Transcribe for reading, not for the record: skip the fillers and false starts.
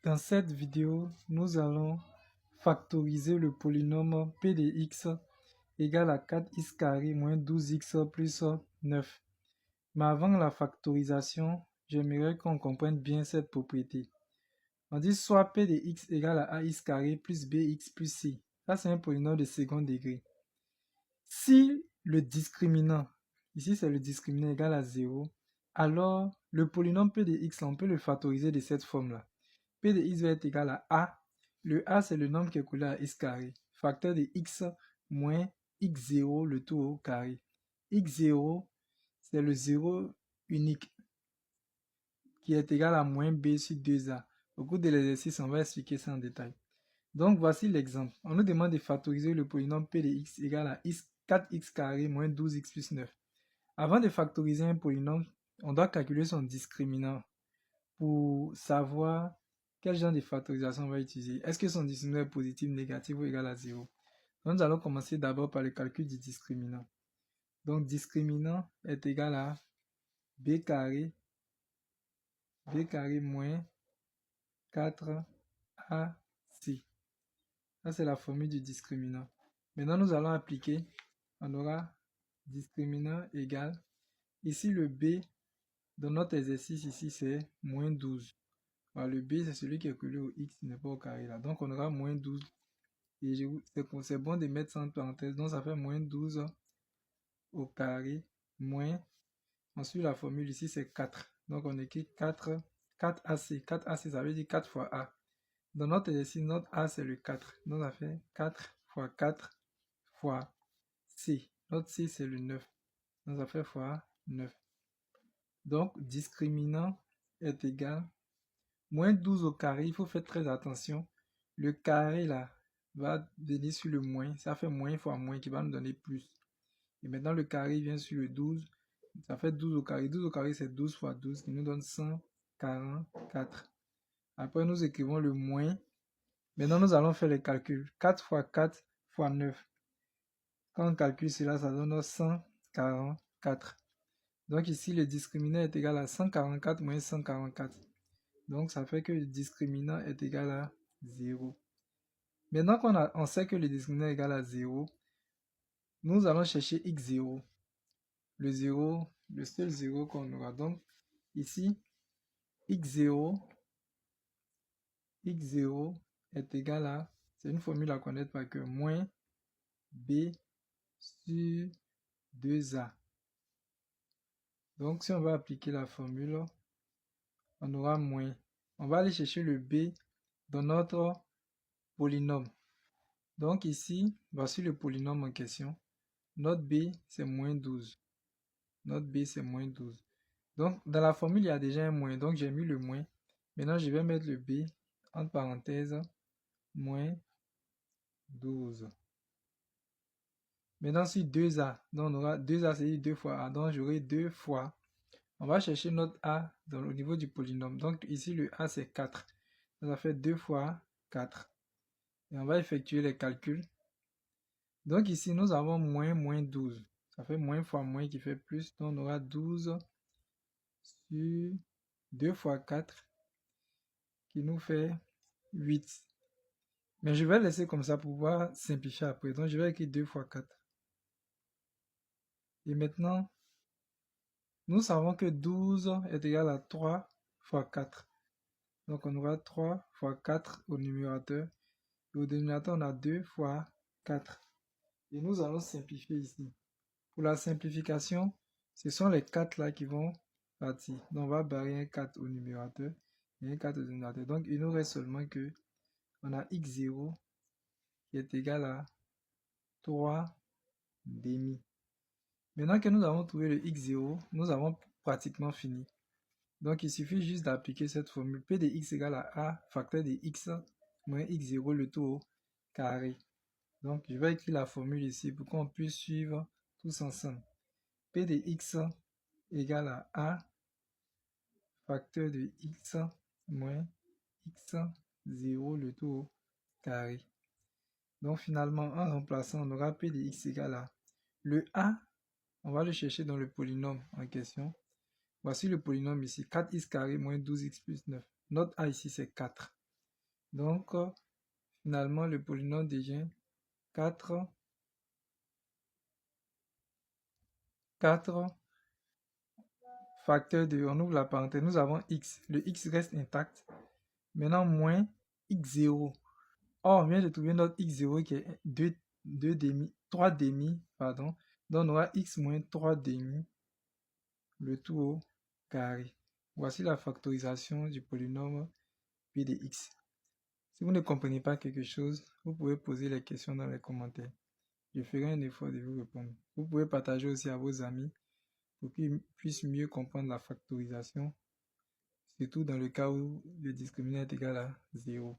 Dans cette vidéo, nous allons factoriser le polynôme p de x égale à 4x carré moins 12x plus 9. Mais avant la factorisation, j'aimerais qu'on comprenne bien cette propriété. On dit soit p de x égale à ax carré plus bx plus c. Ça, c'est un polynôme de second degré. Si le discriminant, ici c'est le discriminant égal à 0, alors le polynôme p de x, on peut le factoriser de cette forme-là. P de x va être égal à A. Le A, c'est le nombre qui est collé à x carré. Facteur de x moins x0, le tout au carré. x0, c'est le 0 unique qui est égal à moins b sur 2a. Au cours de l'exercice, on va expliquer ça en détail. Donc, voici l'exemple. On nous demande de factoriser le polynôme p de x égal à 4x carré moins 12x plus 9. Avant de factoriser un polynôme, on doit calculer son discriminant pour savoir quel genre de factorisation on va utiliser. Est-ce que son discriminant est positif, négatif ou égal à 0? Donc, nous allons commencer d'abord par le calcul du discriminant. Donc, discriminant est égal à b carré moins 4ac. Ça, c'est la formule du discriminant. Maintenant, nous allons appliquer. On aura discriminant égal. Ici, le b, dans notre exercice, ici, c'est moins 12. Alors, le b, c'est celui qui est collé au x, n'est pas au carré là. Donc, on aura moins 12. Et c'est bon de mettre ça en parenthèse. Donc, ça fait moins 12 au carré moins. Ensuite, la formule ici, c'est 4. Donc, on écrit 4ac. 4ac, ça veut dire 4 fois a. Dans notre exercice, notre a, c'est le 4. Donc, ça fait 4 fois 4 fois c. Notre c, c'est le 9. Donc, ça fait fois 9. Donc, discriminant est égal moins 12 au carré. Il faut faire très attention. Le carré, là, va donner sur le moins. Ça fait moins fois moins qui va nous donner plus. Et maintenant, le carré vient sur le 12. Ça fait 12 au carré. 12 au carré, c'est 12 fois 12 qui nous donne 144. Après, nous écrivons le moins. Maintenant, nous allons faire les calculs. 4 fois 4 fois 9. Quand on calcule cela, ça donne 144. Donc ici, le discriminant est égal à 144 moins 144. Donc ça fait que le discriminant est égal à 0. Maintenant qu'on sait que le discriminant est égal à 0, nous allons chercher x0. Le 0, le seul 0 qu'on aura. Donc ici, x0 est égal à, c'est une formule à connaître par cœur, moins b sur 2a. Donc si on va appliquer la formule, on aura moins. On va aller chercher le b dans notre polynôme. Donc ici, voici le polynôme en question. Notre b, c'est moins 12. Notre b, c'est moins 12. Donc, dans la formule, il y a déjà un moins. Donc, j'ai mis le moins. Maintenant, je vais mettre le b, entre parenthèses, moins 12. Maintenant, sur 2a, donc on aura 2a, c'est 2 fois a. Donc, j'aurai 2 fois. On va chercher notre a au niveau du polynôme. Donc, ici, le a, c'est 4. Donc, ça fait 2 fois 4. Et on va effectuer les calculs. Donc ici, nous avons moins 12. Ça fait moins fois moins qui fait plus. Donc on aura 12 sur 2 fois 4 qui nous fait 8. Mais je vais laisser comme ça pour pouvoir simplifier après. Donc je vais écrire 2 fois 4. Et maintenant, nous savons que 12 est égal à 3 fois 4. Donc on aura 3 fois 4 au numérateur. Et au dénominateur, on a 2 fois 4. Et nous allons simplifier ici. Pour la simplification, ce sont les 4 là qui vont partir. Donc on va barrer un 4 au numérateur et un 4 au dénominateur. Donc il nous reste seulement que on a x0 qui est égal à 3 demi. Maintenant que nous avons trouvé le x0, nous avons pratiquement fini. Donc il suffit juste d'appliquer cette formule. P de x égale à a facteur de x moins x0 le tout au carré. Donc je vais écrire la formule ici pour qu'on puisse suivre tous ensemble. P de x égale à a facteur de x moins x0 le tout au carré. Donc finalement, en remplaçant, on aura P de x égale à le a, on va le chercher dans le polynôme en question. Voici le polynôme ici, 4x carré moins 12x plus 9. Notre a ici, c'est 4. Donc, finalement, le polynôme devient 4 facteurs de, on ouvre la parenthèse, nous avons x, le x reste intact. Maintenant, moins x0. Or, on vient de trouver notre x0 qui est 2 demi, 3 demi, pardon. Donc, on aura x moins 3 demi, le tout au carré. Voici la factorisation du polynôme p de x. Si vous ne comprenez pas quelque chose, vous pouvez poser les questions dans les commentaires. Je ferai un effort de vous répondre. Vous pouvez partager aussi à vos amis pour qu'ils puissent mieux comprendre la factorisation, surtout dans le cas où le discriminant est égal à 0.